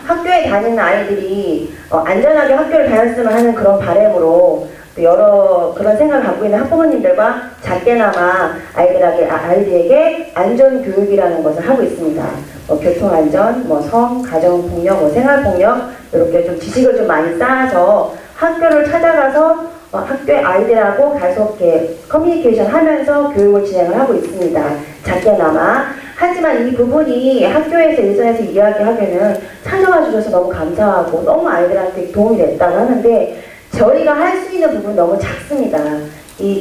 학교에 다니는 아이들이 안전하게 학교를 다녔으면 하는 그런 바람으로 또 여러 그런 생각을 갖고 있는 학부모님들과 작게나마 아이들에게 안전교육이라는 것을 하고 있습니다. 교통안전, 성, 가정폭력, 생활폭력 이렇게 좀 지식을 좀 많이 쌓아서 학교를 찾아가서 학교의 아이들하고 계속 이렇게 커뮤니케이션 하면서 교육을 진행을 하고 있습니다. 작게나마. 하지만 이 부분이 학교에서 일선에서 이야기하기에는 찾아와 주셔서 너무 감사하고 너무 아이들한테 도움이 됐다고 하는데 저희가 할 수 있는 부분 너무 작습니다.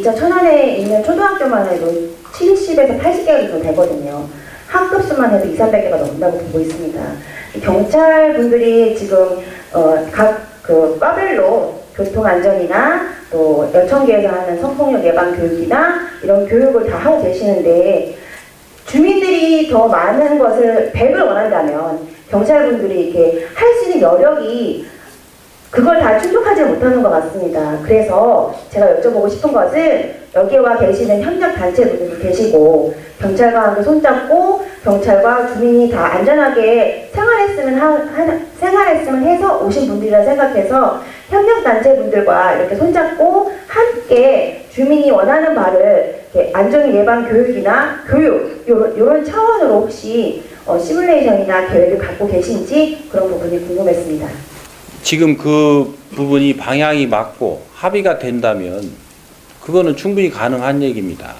저 천안에 있는 초등학교만 해도 70에서 80개가 정도 되거든요. 학급 수만 해도 200~300개가 넘는다고 보고 있습니다. 경찰분들이 지금 각 그 과별로 교통안전이나 또 여청계에서 하는 성폭력 예방 교육이나 이런 교육을 다 하고 계시는데 주민들이 더 많은 것을 100을 원한다면 경찰분들이 이렇게 할 수 있는 여력이 그걸 다 충족하지 못하는 것 같습니다. 그래서 제가 여쭤보고 싶은 것은 여기에 와 계시는 협력단체분들도 계시고 경찰과 함께 손잡고 경찰과 주민이 다 안전하게 생활했으면 해서 오신 분들이라 생각해서 협력단체분들과 이렇게 손잡고 함께 주민이 원하는 바를 안전 예방 교육이나 교육 이런 차원으로 혹시 시뮬레이션이나 계획을 갖고 계신지 그런 부분이 궁금했습니다. 지금 그 부분이 방향이 맞고 합의가 된다면 그거는 충분히 가능한 얘기입니다.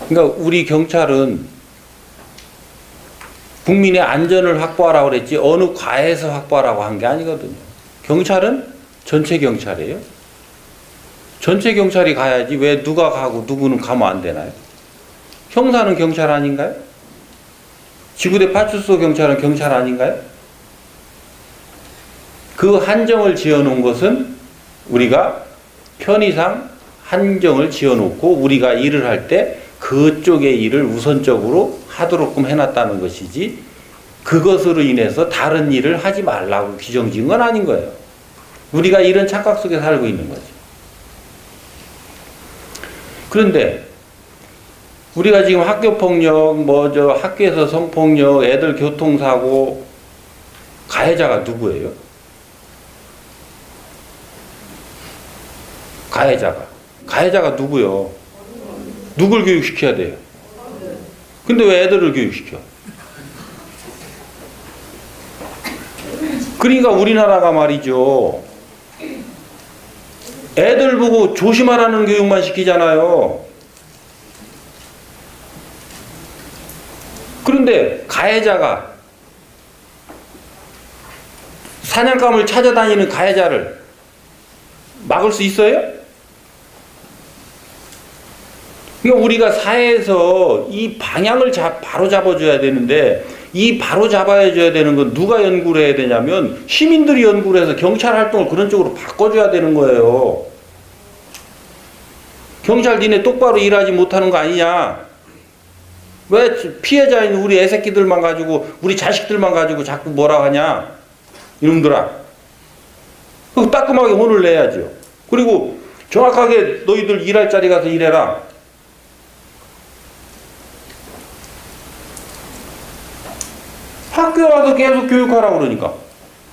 그러니까 우리 경찰은 국민의 안전을 확보하라고 그랬지 어느 과에서 확보하라고 한 게 아니거든요. 경찰은 전체 경찰이에요. 전체 경찰이 가야지 왜 누가 가고 누구는 가면 안 되나요? 형사는 경찰 아닌가요? 지구대 파출소 경찰은 경찰 아닌가요? 그 한정을 지어놓은 것은 우리가 편의상 한정을 지어놓고 우리가 일을 할 때 그쪽의 일을 우선적으로 하도록끔 해놨다는 것이지 그것으로 인해서 다른 일을 하지 말라고 규정 지은 건 아닌 거예요. 우리가 이런 착각 속에 살고 있는 거죠. 그런데 우리가 지금 학교폭력, 학교에서 성폭력, 애들 교통사고 가해자가 누구예요? 가해자가 누구요? 누굴 교육시켜야 돼요? 근데 왜 애들을 교육시켜? 그러니까 우리나라가 말이죠. 애들 보고 조심하라는 교육만 시키잖아요. 그런데 가해자가 사냥감을 찾아다니는 가해자를 막을 수 있어요? 그러니까 우리가 사회에서 이 방향을 바로 잡아줘야 되는데 이 바로 잡아줘야 되는 건 누가 연구를 해야 되냐면 시민들이 연구를 해서 경찰 활동을 그런 쪽으로 바꿔줘야 되는 거예요. 경찰 니네 똑바로 일하지 못하는 거 아니냐? 왜 피해자인 우리 애새끼들만 가지고 우리 자식들만 가지고 자꾸 뭐라 하냐? 이놈들아. 따끔하게 혼을 내야죠. 그리고 정확하게 너희들 일할 자리 가서 일해라. 학교 가서 계속 교육하라고 그러니까.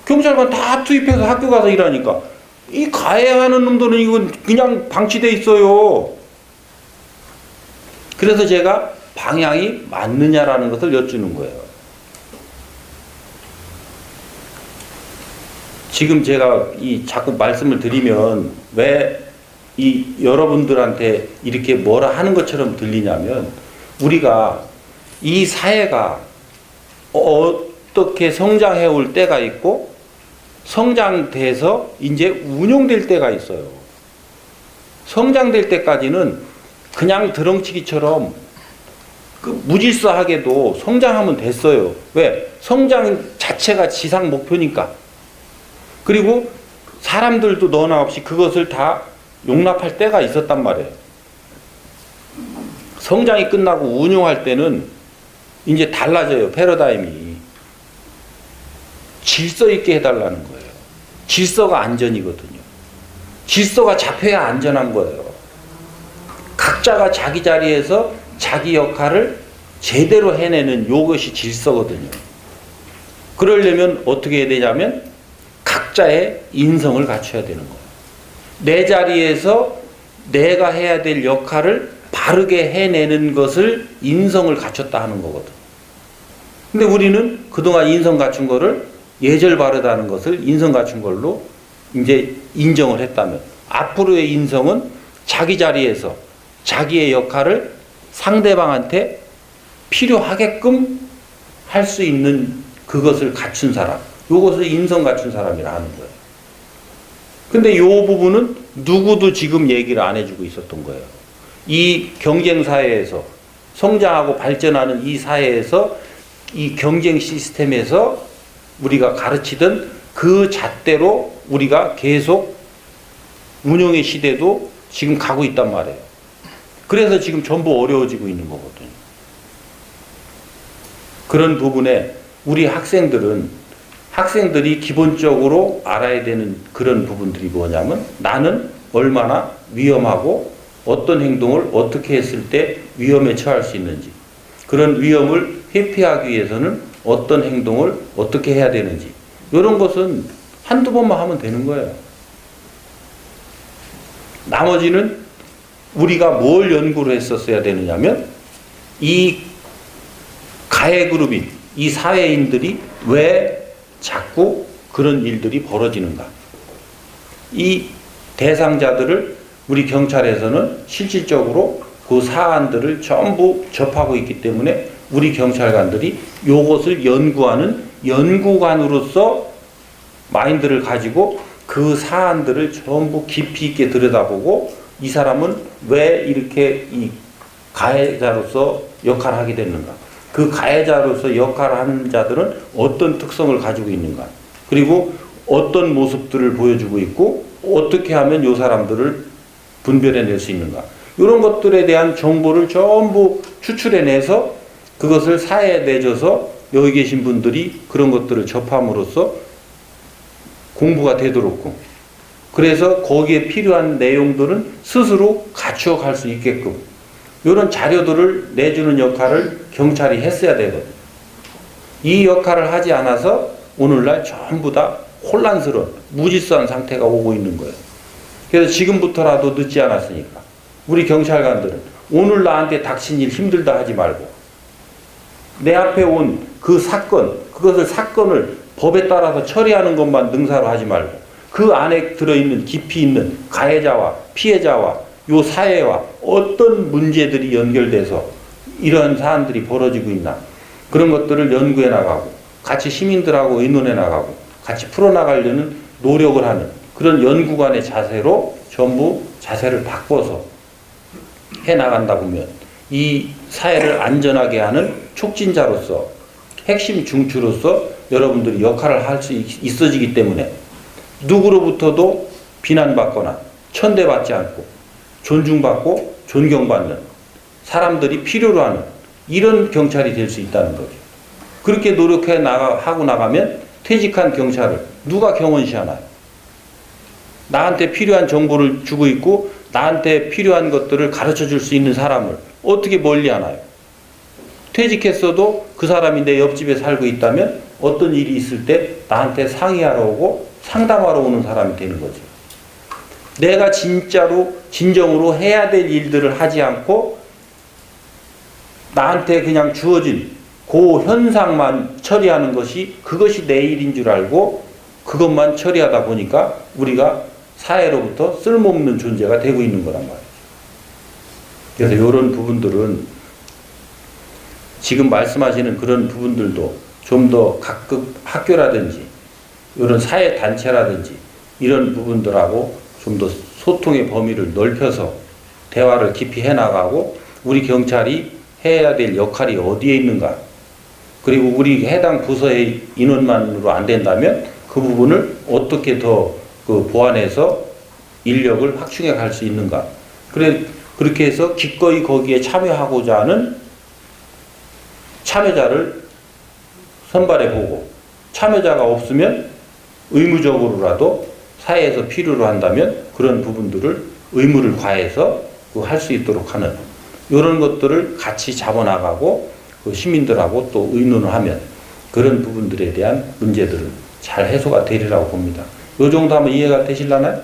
경찰관 다 투입해서 학교 가서 일하니까. 이 가해하는 놈들은 이건 그냥 방치돼 있어요. 그래서 제가 방향이 맞느냐라는 것을 여쭈는 거예요. 지금 제가 자꾸 말씀을 드리면 왜 여러분들한테 이렇게 뭐라 하는 것처럼 들리냐면 우리가 이 사회가 어떻게 성장해 올 때가 있고 성장돼서 이제 운용될 때가 있어요. 성장될 때까지는 그냥 드렁치기처럼 무질서하게도 성장하면 됐어요. 왜? 성장 자체가 지상 목표니까. 그리고 사람들도 너나 없이 그것을 다 용납할 때가 있었단 말이에요. 성장이 끝나고 운용할 때는 이제 달라져요. 패러다임이. 질서 있게 해달라는 거예요. 질서가 안전이거든요. 질서가 잡혀야 안전한 거예요. 각자가 자기 자리에서 자기 역할을 제대로 해내는 이것이 질서거든요. 그러려면 어떻게 해야 되냐면 각자의 인성을 갖춰야 되는 거예요. 내 자리에서 내가 해야 될 역할을 바르게 해내는 것을 인성을 갖췄다 하는 거거든. 근데 우리는 그동안 인성 갖춘 거를 예절 바르다는 것을 인성 갖춘 걸로 이제 인정을 했다면, 앞으로의 인성은 자기 자리에서 자기의 역할을 상대방한테 필요하게끔 할 수 있는 그것을 갖춘 사람, 이것을 인성 갖춘 사람이라 하는 거예요. 근데 이 부분은 누구도 지금 얘기를 안 해주고 있었던 거예요. 이 경쟁 사회에서, 성장하고 발전하는 이 사회에서, 이 경쟁 시스템에서 우리가 가르치던 그 잣대로 우리가 계속 운영의 시대도 지금 가고 있단 말이에요. 그래서 지금 전부 어려워지고 있는 거거든요. 그런 부분에 우리 학생들이 기본적으로 알아야 되는 그런 부분들이 뭐냐면, 나는 얼마나 위험하고 어떤 행동을 어떻게 했을 때 위험에 처할 수 있는지, 그런 위험을 회피하기 위해서는 어떤 행동을 어떻게 해야 되는지, 이런 것은 한두 번만 하면 되는 거예요. 나머지는 우리가 뭘 연구를 했었어야 되느냐면, 이 가해 그룹인 이 사회인들이 왜 자꾸 그런 일들이 벌어지는가. 이 대상자들을 우리 경찰에서는 실질적으로 그 사안들을 전부 접하고 있기 때문에 우리 경찰관들이 이것을 연구하는 연구관으로서 마인드를 가지고 그 사안들을 전부 깊이 있게 들여다보고, 이 사람은 왜 이렇게 이 가해자로서 역할을 하게 됐는가, 그 가해자로서 역할을 하는 자들은 어떤 특성을 가지고 있는가, 그리고 어떤 모습들을 보여주고 있고 어떻게 하면 이 사람들을 분별해낼 수 있는가, 이런 것들에 대한 정보를 전부 추출해내서 그것을 사회에 내줘서 여기 계신 분들이 그런 것들을 접함으로써 공부가 되도록, 그래서 거기에 필요한 내용들은 스스로 갖추어 갈 수 있게끔 이런 자료들을 내주는 역할을 경찰이 했어야 되거든요. 이 역할을 하지 않아서 오늘날 전부 다 혼란스러운 무질서한 상태가 오고 있는 거예요. 그래서 지금부터라도 늦지 않았으니까 우리 경찰관들은 오늘 나한테 닥친 일 힘들다 하지 말고, 내 앞에 온 그 사건, 그것을 사건을 법에 따라서 처리하는 것만 능사로 하지 말고, 그 안에 들어있는 깊이 있는 가해자와 피해자와 요 사회와 어떤 문제들이 연결돼서 이런 사안들이 벌어지고 있나, 그런 것들을 연구해 나가고 같이 시민들하고 의논해 나가고 같이 풀어나가려는 노력을 하는 그런 연구관의 자세로 전부 자세를 바꿔서 해 나간다 보면 이 사회를 안전하게 하는 촉진자로서, 핵심 중추로서 여러분들이 역할을 할 수 있어지기 때문에 누구로부터도 비난받거나 천대받지 않고 존중받고 존경받는 사람들이 필요로 하는 이런 경찰이 될 수 있다는 거죠. 그렇게 노력해 하고 나가면 퇴직한 경찰을 누가 경원시하나요? 나한테 필요한 정보를 주고 있고 나한테 필요한 것들을 가르쳐 줄 수 있는 사람을 어떻게 멀리 하나요? 퇴직했어도 그 사람이 내 옆집에 살고 있다면 어떤 일이 있을 때 나한테 상의하러 오고 상담하러 오는 사람이 되는 거죠. 내가 진짜로 진정으로 해야 될 일들을 하지 않고 나한테 그냥 주어진 그 현상만 처리하는 것이, 그것이 내 일인 줄 알고 그것만 처리하다 보니까 우리가 사회로부터 쓸모없는 존재가 되고 있는 거란 말이죠. 그래서 이런 부분들은 지금 말씀하시는 그런 부분들도 좀 더 각급 학교라든지 이런 사회단체라든지 이런 부분들하고 좀 더 소통의 범위를 넓혀서 대화를 깊이 해나가고, 우리 경찰이 해야 될 역할이 어디에 있는가, 그리고 우리 해당 부서의 인원만으로 안 된다면 그 부분을 어떻게 더 보완해서 인력을 확충해 갈 수 있는가, 그렇게 해서 기꺼이 거기에 참여하고자 하는 참여자를 선발해보고, 참여자가 없으면 의무적으로라도 사회에서 필요로 한다면 그런 부분들을 의무를 과해서 할 수 있도록 하는 이런 것들을 같이 잡아나가고 그 시민들하고 또 의논을 하면 그런 부분들에 대한 문제들은 잘 해소가 되리라고 봅니다. 요 정도 하면 이해가 되실라나요?